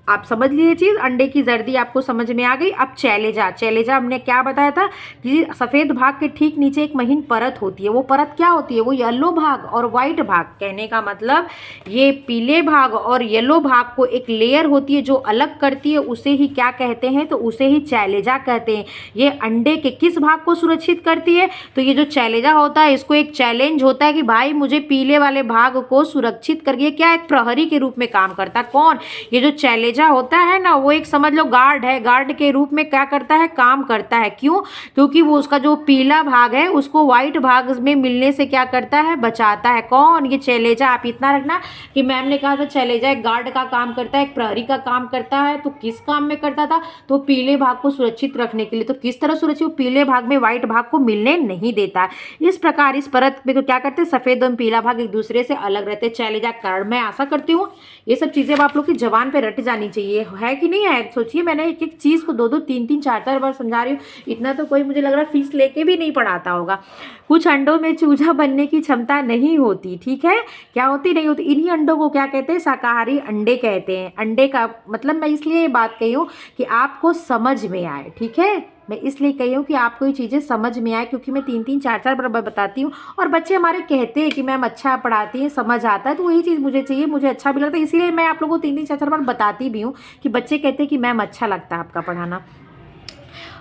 [SPEAKER 1] आप समझ लीजिए चीज़, अंडे की जर्दी आपको समझ में आ गई। अब चैलेजा, चैलेजा हमने क्या बताया था कि सफ़ेद भाग के ठीक नीचे एक महीन परत होती है। वो परत क्या होती है? वो येलो भाग और वाइट भाग, कहने का मतलब ये पीले भाग और येलो भाग को एक लेयर होती है जो अलग करती है, उसे ही क्या कहते हैं? तो उसे ही चैलेजा कहते हैं। ये अंडे के किस भाग को सुरक्षित करती है? तो ये जो चैलेजा होता है इसको एक चैलेंज होता है कि भाई मुझे पीले वाले भाग को सुरक्षित करके, क्या एक प्रहरी के रूप में काम करता है। कौन? ये जो चैलेजा होता है ना, वो एक समझ लो गार्ड है, गार्ड के रूप में क्या करता है? काम करता है। क्यों? क्योंकि वो उसका जो पीला भाग है उसको व्हाइट भाग में मिलने से क्या करता है? बचाता है। कौन? ये चैलेजा। आप इतना रखना कि मैम ने कहा था चैलेजा एक गार्ड का काम करता है, एक प्रहरी का काम करता है। तो किस काम में करता था? तो पीले भाग को सुरक्षित रखने के लिए। तो किस तरह सुरक्षित? पीले भाग में व्हाइट भाग को मिलने नहीं देता है। इस प्रकार इस परत में क्या करते हैं? सफेद और पीला भाग एक दूसरे से अलग रहते हैं, चैलेजा कारण। मैं आशा करती हूँ ये सब चीजें आप लोग की जबान पे रट जानी चाहिए, है कि नहीं है? सोचिए मैंने एक एक चीज को 2-2 3-3 4-4 बार समझा रही हूँ। इतना तो कोई मुझे लग रहा है फीस लेके भी नहीं पढ़ाता होगा। कुछ अंडों में चूजा बनने की क्षमता नहीं होती, ठीक है? क्या होती? नहीं होती। इन्हीं अंडों को क्या कहते हैं? शाकाहारी अंडे कहते हैं। अंडे का मतलब मैं इसलिए ये बात कही हूँ कि आपको समझ में आए, ठीक है? मैं इसलिए कही हूँ कि आपको ये चीज़ें समझ में आए, क्योंकि मैं 3-3 4-4 बार बताती हूँ और बच्चे हमारे कहते हैं कि मैम अच्छा पढ़ाती है, समझ आता है। तो वही चीज़ मुझे चाहिए, मुझे अच्छा भी लगता है, इसीलिए मैं आप लोगों को 3-3 4-4 बार बताती भी हूँ कि बच्चे कहते हैं कि मैम अच्छा लगता है आपका पढ़ाना।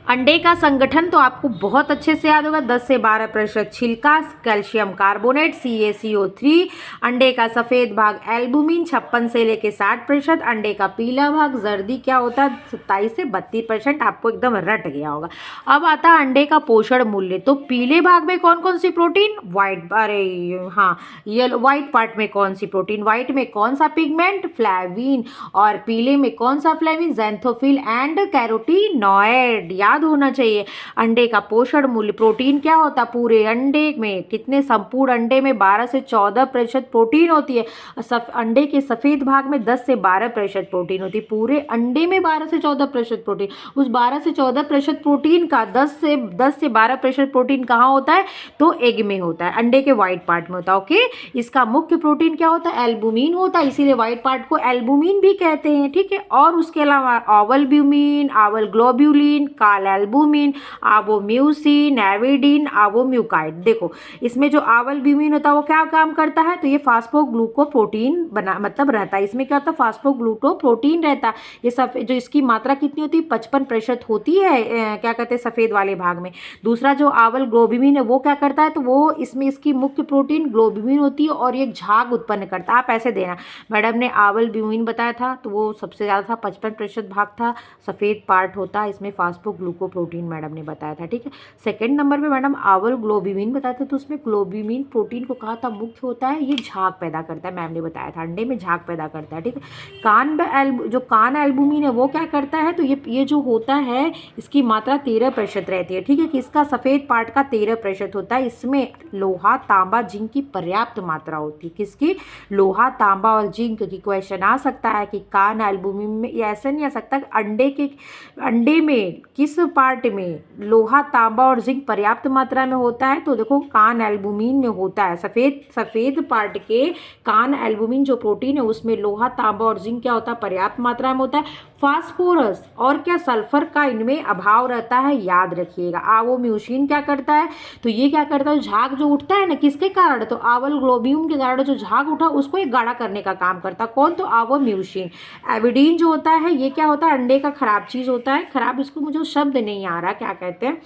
[SPEAKER 1] अंडे का संगठन तो आपको बहुत अच्छे से याद होगा, 10 से 12% छिलका, कैल्शियम कार्बोनेट CaCO3। अंडे का सफ़ेद भाग एल्बुमिन 56 से लेके 60%। अंडे का पीला भाग जर्दी क्या होता है? 27 से 32%। आपको एकदम रट गया होगा। अब आता है अंडे का पोषण मूल्य। तो पीले भाग में कौन कौन सी प्रोटीन? वाइट, अरे हाँ, येलो वाइट पार्ट में कौन सी प्रोटीन? वाइट में कौन सा पिगमेंट? फ्लैविन। और पीले में कौन सा फ्लैविन? Xanthophyll and carotenoid. याद होना चाहिए। अंडे का पोषण मूल्य, प्रोटीन क्या होता है? पूरे अंडे में कितने? संपूर्ण अंडे में 12 से 14% प्रोटीन होती है। अंडे के सफेद भाग में 10 से 12% प्रोटीन होती है। पूरे अंडे में 12 से 14% प्रोटीन। उस 12 से 14% प्रोटीन का 10 से 12% प्रोटीन कहाँ होता है? तो एग में होता है, अंडे के व्हाइट पार्ट में होता है। ओके, इसका मुख्य प्रोटीन क्या होता है? एल्बुमिन होता है, इसीलिए व्हाइट पार्ट को एल्बुमिन भी कहते हैं, ठीक है? और उसके अलावा ओवलब्यूमिन, आवल ग्लोब्यूलिन, काल एल्बुमिन, आबोम्यूसिन, एविडिन, आबोम्यूकाइड। देखो इसमें जो आवलब्यूमिन होता है वो क्या काम करता है? तो ये फास्फोग्लूकोप्रोटीन बना मतलब रहता है। इसमें क्या होता है? फास्फोग्लूकोप्रोटीन रहता है। ये सब जो इसकी मात्रा कितनी होती है? 55% होती है, क्या कहते हैं, सफेद वाले भाग में। दूसरा जो आवल ग्लोब्यूमिन है वो क्या करता है? तो वो इसमें इसकी मुख्य प्रोटीन ग्लोब्यूमिन होती है और ये झाग उत्पन्न करता है। आप ऐसे देना, मैडम ने आवल ब्यूमिन बताया था तो वो सबसे ज़्यादा था, 55% भाग था, सफ़ेद पार्ट होता है, इसमें फास्फोग्लूकोप्रोटीन मैडम ने बताया था, ठीक है। सेकंड नंबर पे मैडम आवल ग्लोब्यूमिन बताया था, तो उसमें ग्लोब्यूमिन प्रोटीन को कहा था मुख्य होता है, ये झाग पैदा करता है, मैम ने बताया था, अंडे में झाग पैदा करता है, ठीक है। जो कान एल्बुमिन है वो क्या करता है? तो ये जो होता है इसकी मात्रा 13% रहती है, ठीक है, कि इसका सफ़ेद पार्ट का 13% होता है। इसमें लोहा, तांबा, जिंक की पर्याप्त मात्रा होती है। किसकी? लोहा, तांबा और जिंक की। क्वेश्चन आ सकता है कि कान एल्बुमिन में, ये ऐसे नहीं आ सकता अंडे में किस पार्ट में लोहा, तांबा और जिंक पर्याप्त मात्रा में होता है? तो देखो कान एल्बुमिन में होता है, सफ़ेद पार्ट के कान एल्बुमिन जो प्रोटीन है उसमें लोहा, तांबा और जिंक क्या होता है? पर्याप्त मात्रा में होता है। फास्फोरस और क्या सल्फर का इनमें अभाव रहता है, याद रखिएगा। आवोम्यूसिन क्या करता है? तो ये क्या करता है? झाग जो उठता है ना, किसके कारण? तो आवल ग्लोब्यूम के कारण जो झाग उठा उसको एक गाढ़ा करने का काम करता है। कौन? तो आवोम्यूसिन। एविडीन जो होता है ये क्या होता है? अंडे का खराब चीज़ होता है, खराब, इसको मुझे शब्द नहीं आ रहा क्या कहते हैं।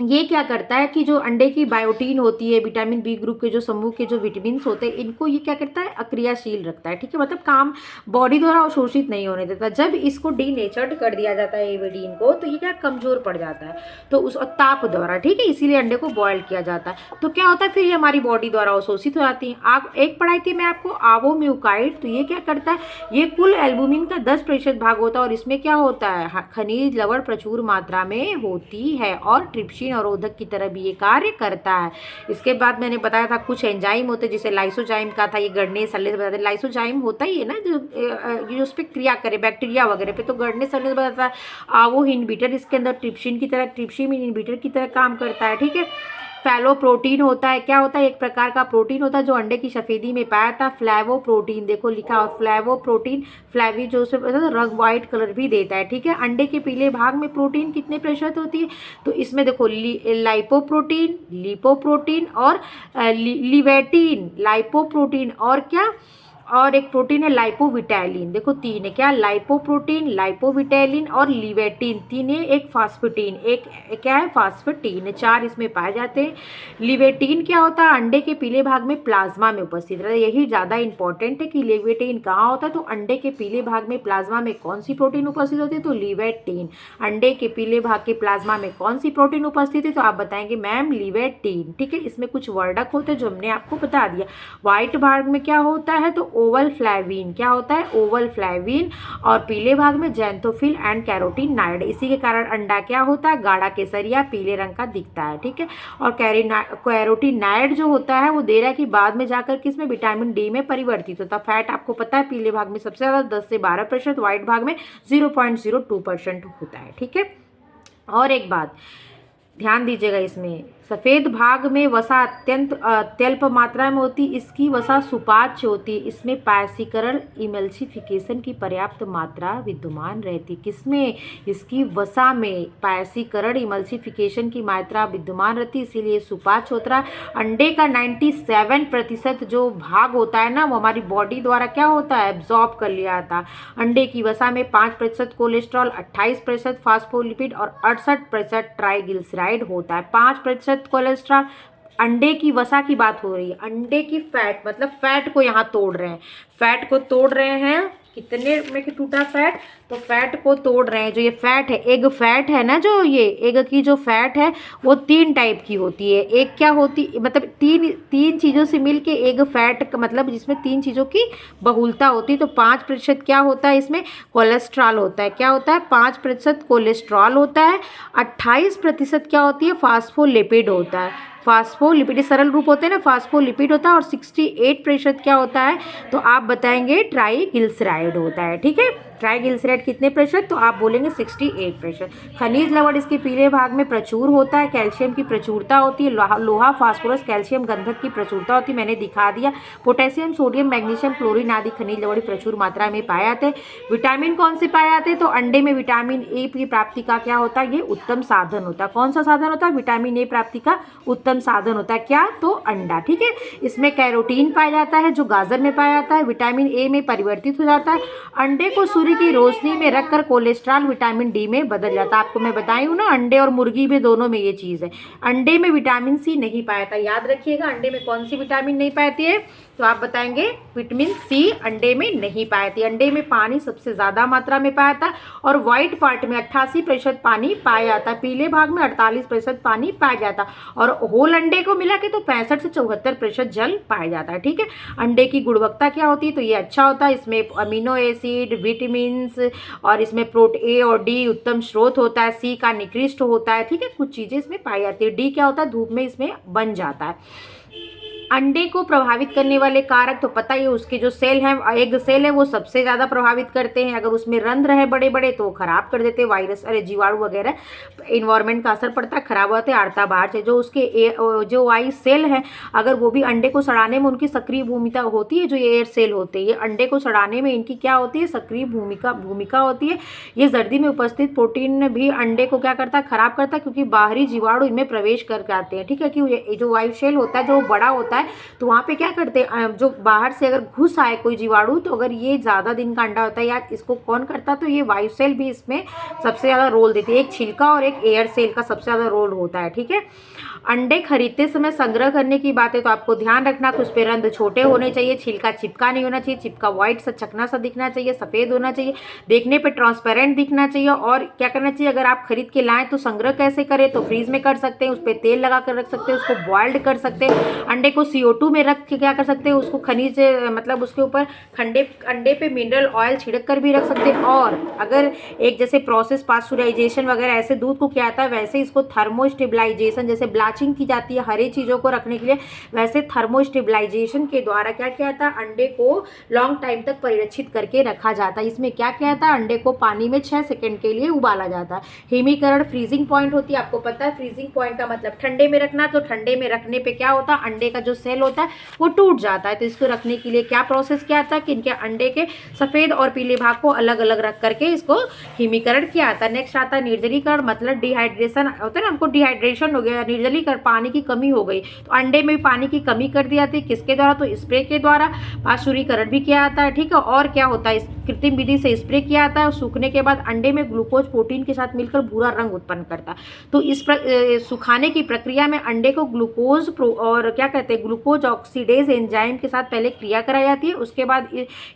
[SPEAKER 1] ये क्या करता है कि जो अंडे की बायोटीन होती है, विटामिन बी ग्रुप के जो समूह के जो विटामिन होते हैं, इनको ये क्या करता है? अक्रियाशील रखता है, ठीक है, मतलब काम बॉडी द्वारा अवशोषित नहीं होने देता। जब इसको डीनेचर्ड कर दिया जाता है एविडीन को, तो ये क्या कमजोर पड़ जाता है, तो उस ताप द्वारा, ठीक है, इसीलिए अंडे को बॉयल किया जाता है। तो क्या होता है? फिर ये हमारी बॉडी द्वारा अवशोषित हो जाती है। आप एक पढ़ाई थी मैं आपको आवोम्यूकाइड, तो ये क्या करता है? ये कुल एल्बुमिन का 10% भाग होता है और इसमें क्या होता है? खनिज लवण प्रचुर मात्रा में होती है और ट्रिप्सिन अवरोधक की तरह भी ये कार्य करता है। इसके बाद मैंने बताया था कुछ एंजाइम होते हैं, जैसे लाइसोजाइम का था, ये गढ़ने सड़ने से बताते हैं। लाइसोजाइम होता ही है ना जो उस पर क्रिया करे बैक्टीरिया वगैरह पे, तो गढ़ने सड़ने से बताता है। आवो इनहिबिटर इसके अंदर ट्रिप्सिन इनहिबिटर की तरह काम करता है, ठीक है। फैलोप्रोटीन होता है, क्या होता है, एक प्रकार का प्रोटीन होता है जो अंडे की सफेदी में पाया था। फ्लैवोप्रोटीन देखो लिखा हो, फ्लैवोप्रोटीन, फ्लैवी जो से रंग व्हाइट कलर भी देता है, ठीक है। अंडे के पीले भाग में प्रोटीन कितने प्रतिशत होती है, तो इसमें देखो लाइपोप्रोटीन, लिपोप्रोटीन और लिवेटिन, लाइपोप्रोटीन और क्या, और एक प्रोटीन है लाइपोविटाइलिन। देखो तीन है, क्या, लाइपोप्रोटीन, लाइपोविटाइलिन और लिवेटिन, तीन है। एक फास्फेटीन, एक क्या है, फास्फेटीन, चार इसमें पाए जाते हैं। लिवेटिन क्या होता है, अंडे के पीले भाग में प्लाज्मा में उपस्थित रहता है। यही ज़्यादा इंपॉर्टेंट है कि लिवेटिन कहाँ होता है, तो अंडे के पीले भाग में प्लाज्मा में कौन सी प्रोटीन उपस्थित होती है, तो लिवेटिन। अंडे के पीले भाग के प्लाज्मा में कौन सी प्रोटीन उपस्थित है, तो आप बताएंगे मैम लिवेटिन, ठीक है। इसमें कुछ वर्डक होते हैं जो हमने आपको बता दिया। व्हाइट भाग में क्या होता है, तो ओवल फ्लैविन, क्या होता है, ओवल फ्लैविन, और पीले भाग में जैंथोफिल एंड कैरोटीनाइड। इसी के कारण अंडा क्या होता है, गाढ़ा केसरिया पीले रंग का दिखता है, ठीक है। और कैरोटीनाइड जो होता है वो दे रहा है कि बाद में जाकर किसमें, विटामिन डी में परिवर्तित होता है। फैट आपको पता है पीले भाग में सबसे ज़्यादा 10 से 12%, व्हाइट भाग में 0.02% होता है, ठीक है। और एक बात ध्यान दीजिएगा, इसमें सफ़ेद भाग में वसा अत्यल्प मात्रा में होती, इसकी वसा सुपाच्य होती, इसमें पायसीकरण इमल्सिफिकेशन की पर्याप्त मात्रा विद्यमान रहती। किसमें, इसकी वसा में पायसीकरण इमल्सिफिकेशन की मात्रा विद्यमान रहती, इसीलिए सुपाच्य होता है। अंडे का 97% जो भाग होता है ना, वो हमारी बॉडी द्वारा क्या होता है, एब्जॉर्ब कर लिया जाता। अंडे की वसा में 5% कोलेस्ट्रॉल, 28% फास्फोलिपिड और 68% ट्राइग्लिसराइड होता है। 5% कोलेस्ट्रॉल, अंडे की वसा की बात हो रही है। अंडे की फैट मतलब फैट को यहाँ तोड़ रहे हैं, फैट को तोड़ रहे हैं, कितने में कि टूटा फैट, तो फैट को तोड़ रहे हैं। जो ये फैट है, एग फैट है ना, जो ये एग की जो फैट है वो 3 टाइप की होती है। एक क्या होती, मतलब तीन चीज़ों से मिलके एग फैट मतलब जिसमें 3 चीज़ों की बहुलता होती है। तो 5% क्या होता है, इसमें कोलेस्ट्रॉल होता है, क्या होता है, 5% कोलेस्ट्रॉल होता है। 28% क्या होती है, फास्फोलिपिड होता है। फास्फोलिपिड सरल रूप होते हैं ना, फास्फोलिपिड होता है। और 68% क्या होता है, तो आप बताएंगे ट्राइग्लिसराइड होता है, ठीक है। ट्राइग्लिसराइड कितने प्रतिशत, तो आप बोलेंगे 68%। खनिज लवण इसके पीले भाग में प्रचुर होता है। कैल्शियम की प्रचुरता होती है, लोहा फास्फोरस कैल्शियम गंधक की प्रचुरता होती है, मैंने दिखा दिया। पोटेशियम सोडियम मैग्नीशियम क्लोरीन आदि खनिज लवण प्रचुर मात्रा में पाए जाते हैं। विटामिन कौन से पाए जाते हैं, तो अंडे में विटामिन ए की प्राप्ति का क्या होता है, ये उत्तम साधन होता है। कौन सा साधन होता है, विटामिन ए प्राप्ति का उत्तम साधन होता है, क्या, तो अंडा, ठीक है। इसमें कैरोटीन पाया जाता है जो गाजर में पाया जाता है, विटामिन ए में परिवर्तित हो जाता है। अंडे को सूर्य की रोशनी में रखकर कोलेस्ट्रॉल विटामिन डी में बदल जाता है। आपको मैं बताई हूँ ना, अंडे और मुर्गी में दोनों में ये चीज़ है। अंडे में विटामिन सी नहीं पाया था, याद रखिएगा। अंडे में कौन सी विटामिन नहीं पाती है, तो आप बताएंगे विटामिन सी अंडे में नहीं पाई थी। अंडे में पानी सबसे ज़्यादा मात्रा में पाया था, और व्हाइट पार्ट में 88% पानी पाया जाता है, पीले भाग में 48% पानी पाया जाता, और होल अंडे को मिला के तो 65 से 74% जल पाया जाता है, ठीक है। अंडे की गुणवत्ता क्या होती है, तो ये अच्छा होता है। इसमें अमीनो एसिड, विटामिन और इसमें प्रोटीन ए और डी उत्तम स्रोत होता है। सी का निकृष्ट होता है, ठीक है। कुछ चीज़ें इसमें पाई जाती है। डी क्या होता है, धूप में इसमें बन जाता है। अंडे को प्रभावित करने वाले कारक तो पता ही है, उसके जो सेल हैं, एग सेल है, वो सबसे ज़्यादा प्रभावित करते हैं। अगर उसमें रंध्र है बड़े बड़े तो वो खराब कर देते हैं, वायरस अरे जीवाणु वगैरह, इन्वायरमेंट का असर पड़ता है, खराब होते हैं। आर्ता बाहर से जो उसके जो वाई सेल हैं, अगर वो भी अंडे को सड़ाने में उनकी सक्रिय भूमिका होती है, जो ये एयर सेल होते हैं, ये अंडे को सड़ाने में इनकी क्या होती है, सक्रिय भूमिका होती है। ये जर्दी में उपस्थित प्रोटीन भी अंडे को क्या करता है, खराब करता है, क्योंकि बाहरी जीवाणु इनमें प्रवेश करके आते हैं, ठीक है। कि जो वायु सेल होता है जो बड़ा होता है, तो वहाँ पे क्या करते हैं, जो बाहर से अगर घुस आए कोई जीवाणु, तो अगर ये ज़्यादा दिन का अंडा होता है या इसको कौन करता है, तो ये वायु सेल भी इसमें सबसे ज़्यादा रोल देती है। एक छिलका और एक एयर सेल का सबसे ज़्यादा रोल होता है, ठीक है। अंडे खरीदते समय संग्रह करने की बात है, तो आपको ध्यान रखना कि उस पर रंध्र छोटे होने चाहिए, छिलका चिपका नहीं होना चाहिए, चिपका व्हाइट सा चकना सा दिखना चाहिए, सफ़ेद होना चाहिए, देखने पे ट्रांसपेरेंट दिखना चाहिए। और क्या करना चाहिए, अगर आप खरीद के लाएँ तो संग्रह कैसे करें, तो फ्रीज में कर सकते हैं, उस पर तेल लगा कर रख सकते हैं, उसको बॉइल्ड कर सकते हैं। अंडे को CO2 में रख के क्या कर सकते हैं, उसको खनिज मतलब उसके ऊपर अंडे पे मिनरल ऑयल छिड़क कर भी रख सकते हैं। और अगर एक जैसे प्रोसेस पास्चुराइजेशन वगैरह ऐसे दूध को क्या आता है, वैसे इसको थर्मोस्टेबलाइजेशन जैसे ब्लैक ब्लाचिंग की जाती है हरी चीज़ों को रखने के लिए, वैसे थर्मोस्टेबलाइजेशन के द्वारा क्या किया जाता है, अंडे को लॉन्ग टाइम तक परिरक्षित करके रखा जाता है। इसमें क्या किया जाता है, अंडे को पानी में 6 सेकंड के लिए उबाला जाता है। हिमीकरण फ्रीजिंग पॉइंट होती है, आपको पता है फ्रीजिंग पॉइंट का मतलब ठंडे में रखना, तो ठंडे में रखने पे क्या होता है, अंडे का जो सेल होता है वो टूट जाता है। तो इसको रखने के लिए क्या प्रोसेस किया जाता है कि इनके अंडे के सफ़ेद और पीले भाग को अलग अलग रख करके इसको हिमीकरण किया जाता है। नेक्स्ट आता है निर्जलीकरण, मतलब डिहाइड्रेशन होता है ना, हमको डिहाइड्रेशन हो गया, निर्जलीकरण पानी की कमी हो गई, तो अंडे में पानी की कमी कर दी जाती है। किसके द्वारा, तो स्प्रे के द्वारा। पाश्चुरीकरण भी किया जाता है, ठीक है। और क्या होता है, कृत्रिम विधि से स्प्रे किया जाता है, सूखने के बाद अंडे में ग्लूकोज प्रोटीन के साथ मिलकर भूरा रंग उत्पन्न करता है। तो इस सुखाने की प्रक्रिया में अंडे को ग्लूकोज और क्या कहते हैं, ग्लूकोज ऑक्सीडेज एंजाइम के साथ पहले क्रिया कराई जाती है, उसके बाद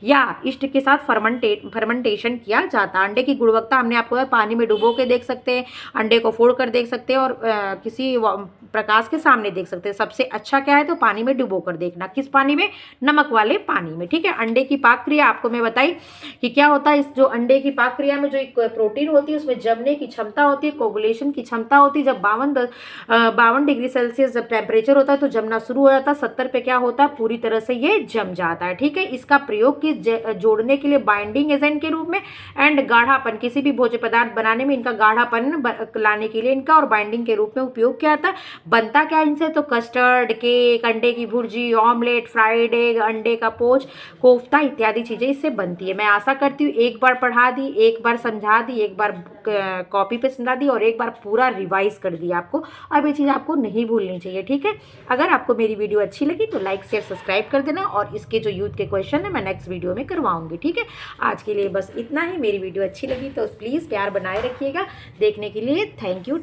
[SPEAKER 1] या ईस्ट के साथ फर्मेंटेशन किया जाता है। अंडे की गुणवत्ता हमने आपको पानी में डुबो के देख सकते हैं, अंडे को फोड़ कर देख सकते हैं, और किसी प्रकाश के सामने देख सकते हैं। सबसे अच्छा क्या है, तो पानी में डुबो कर देखना। किस पानी में, नमक वाले पानी में, ठीक है। अंडे की पाक क्रिया आपको मैं बताई कि क्या होता है, इस जो अंडे की पाक क्रिया में जो एक प्रोटीन होती है उसमें जमने की क्षमता होती है, कोगुलेशन की क्षमता होती है। जब 52 डिग्री सेल्सियस जब टेम्परेचर होता है तो जमना शुरू हो जाता है, 70 पे क्या होता है, पूरी तरह से ये जम जाता है, ठीक है। इसका प्रयोग जोड़ने के लिए बाइंडिंग एजेंट के रूप में एंड गाढ़ापन, किसी भी भोज्य पदार्थ बनाने में इनका गाढ़ापन लाने के लिए इनका और बाइंडिंग के रूप में उपयोग किया जाता है। बनता क्या इनसे, तो कस्टर्ड, केक, अंडे की भुर्जी, ऑमलेट, फ्राइड एग, अंडे का पोच, कोफ्ता इत्यादि चीज़ें इससे बनती है। मैं आशा करती हूँ एक बार पढ़ा दी, एक बार समझा दी, एक बार कॉपी पे समझा दी और एक बार पूरा रिवाइज कर दिया आपको। अब ये चीज़ आपको नहीं भूलनी चाहिए, ठीक है। अगर आपको मेरी वीडियो अच्छी लगी तो लाइक शेयर सब्सक्राइब कर देना, और इसके जो यूथ के क्वेश्चन है मैं नेक्स्ट वीडियो में करवाऊंगी, ठीक है। आज के लिए बस इतना ही। मेरी वीडियो अच्छी लगी तो प्लीज़ प्यार बनाए रखिएगा। देखने के लिए थैंक यू।